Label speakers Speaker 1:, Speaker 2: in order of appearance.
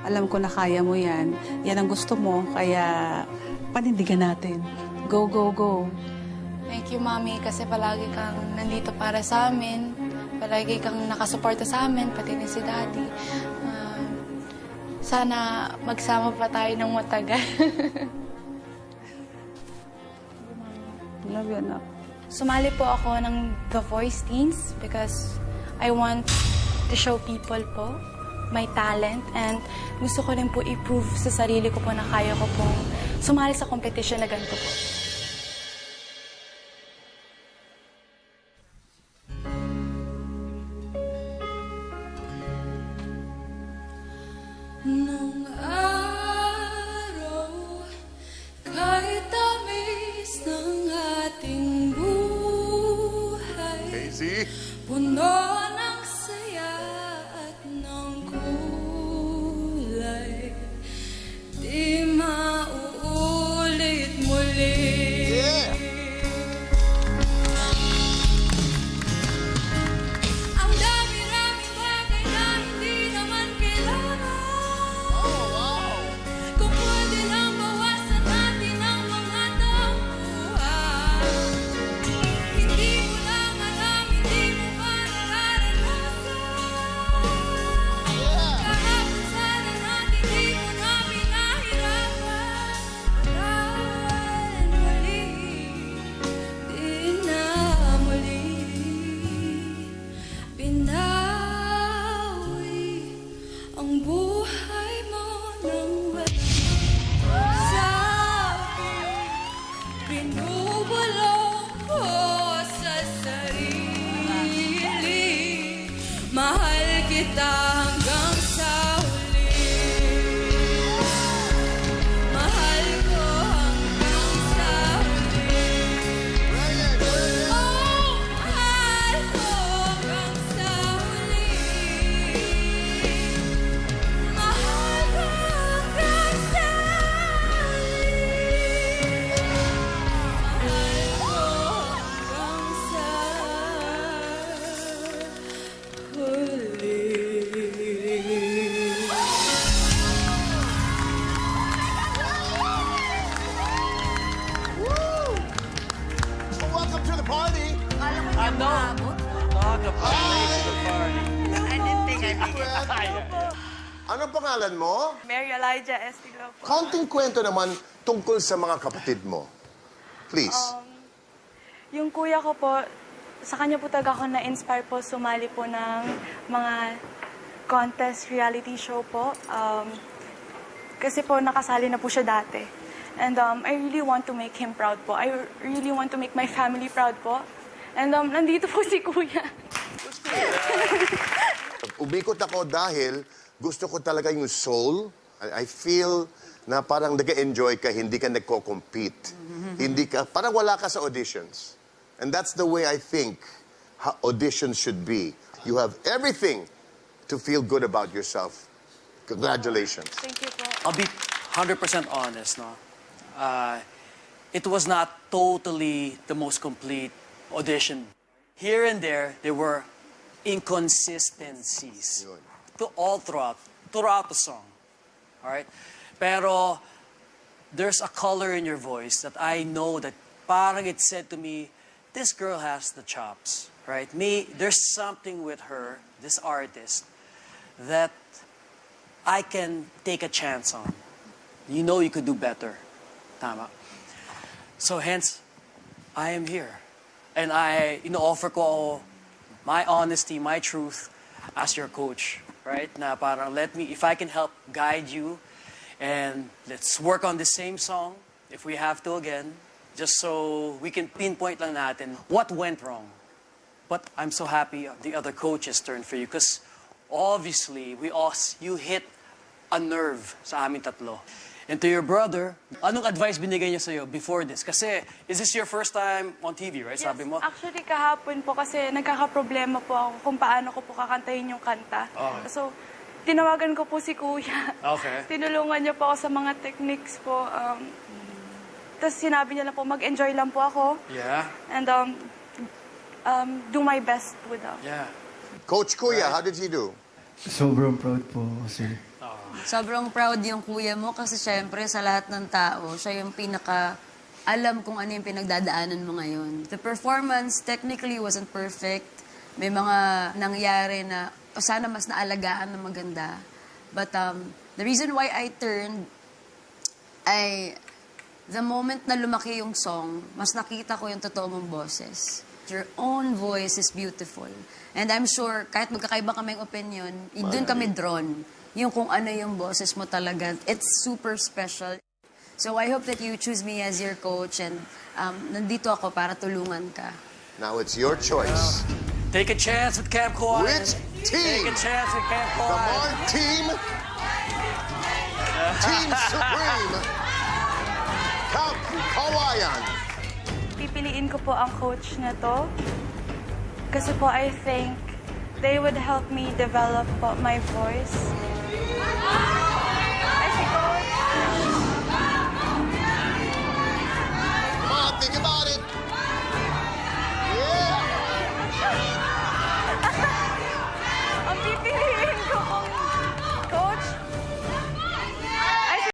Speaker 1: Alam ko na kaya mo yan. Yan ang gusto mo, kaya panindigan natin. Go, go, go.
Speaker 2: Thank you, Mami, kasi palagi kang nandito para sa amin. Palagi kang nakasuporta sa amin, pati na si Daddy. Sana magsama pa tayo ng matagal.
Speaker 1: Love you, anak.
Speaker 2: Sumali po ako ng The Voice Teens because I want to show people po my talent and gusto ko rin po i-prove sa sarili ko po na kaya ko pong sumali sa competition na ganito po.
Speaker 3: Nung araw, kahit tamis ng ating buhay,
Speaker 4: Casey?
Speaker 3: puno ng saya at ng kulay, di mauulit muli.
Speaker 4: Yeah!
Speaker 3: Ang dami-raming bagay na hindi naman kailangan.
Speaker 4: Oh, wow!
Speaker 3: Kung pwede lang bawasan natin ang mga tampuhan. Hindi mo lang alam, hindi mo pa nararanasan. Kahapon sana natin di mo na pinahirapan. Dahil muli, di na muli binawi ang buhay mo ng walang sabi. Binubulong ko sa sarili, mahal kita hanggang sa huli. Mahal ko hanggang sa huli. Oh, mahal ko hanggang sa huli. Mahal ko hanggang sa huli. Mahal ko hanggang sa huli.
Speaker 4: Well, welcome to the party!
Speaker 5: Talk about the party.
Speaker 6: I didn't think I'd make it.
Speaker 4: Anong pangalan mo?
Speaker 6: Mary Elijah Estiglo po.
Speaker 4: Kaunting kwento naman tungkol sa mga kapatid mo. Please.
Speaker 2: Yung kuya ko po, sa kanya po talaga ako na-inspire po sumali po ng mga contest reality show po. Kasi po nakasali na po siya dati. And I really want to make him proud po. I really want to make my family proud po. And nandito po si kuya.
Speaker 4: Umikot ako dahil gusto ko talaga yung soul. I feel na parang nag-enjoy ka, hindi ka nagko-compete. Hindi ka, parang wala ka sa auditions. And that's the way I think auditions should be. You have everything to feel good about yourself. Congratulations.
Speaker 2: Thank you po.
Speaker 5: I'll be 100% honest, no? It was not totally the most complete audition. Here and there were inconsistencies
Speaker 4: Yun.
Speaker 5: throughout the song. All right? Pero there's a color in your voice that I know that parang it said to me, this girl has the chops, right? There's something with her, this artist, that I can take a chance on. You know you could do better. Tama. So hence, I am here. And I, offer ko my honesty, my truth as your coach, right? Na parang if I can help guide you, and let's work on the same song, if we have to again, just so we can pinpoint lang natin what went wrong. But I'm so happy the other coaches turned for you because obviously you hit a nerve sa aming tatlo. And to your brother, anong advice binigay niya sa'yo before this? Kasi, is this your first time on TV, right? Sabi mo?
Speaker 2: Actually, kahapon po kasi nagkakaproblema po ako kung paano ko po kakantahin yung kanta.
Speaker 5: Okay.
Speaker 2: So, tinawagan ko po si Kuya.
Speaker 5: Okay.
Speaker 2: Tinulungan niya po ako sa mga techniques po. Tapos sinabi niya lang po, mag-enjoy lang po ako.
Speaker 5: Yeah.
Speaker 2: And do my best with
Speaker 5: Yeah.
Speaker 4: Coach Kuya, how did he do?
Speaker 7: Sobrang proud po ako, sir. Sobrang proud yung kuya mo kasi syempre sa lahat ng tao, siya yung alam kung ano yung pinagdadaanan mo ngayon. The performance technically wasn't perfect. May mga nangyari na sana mas naalagaan na maganda. But the reason why I turned the moment na lumaki yung song, mas nakita ko yung totoo mong boses. Your own voice is beautiful. And I'm sure, kahit magkakaiba kaming opinion, doon kami drawn. Yung kung ano yung boses mo talaga. It's super special. So I hope that you choose me as your coach and nandito ako para tulungan ka.
Speaker 4: Now it's your choice.
Speaker 5: Take a chance with Camp Kawai.
Speaker 4: Which team?
Speaker 5: Take a chance with Camp
Speaker 4: The
Speaker 5: Kawai.
Speaker 4: Mark team? Team Supreme? Camp Kawayan.
Speaker 2: Pipiliin ko po ang coach na to. Kasi po I think they would help me develop po my voice.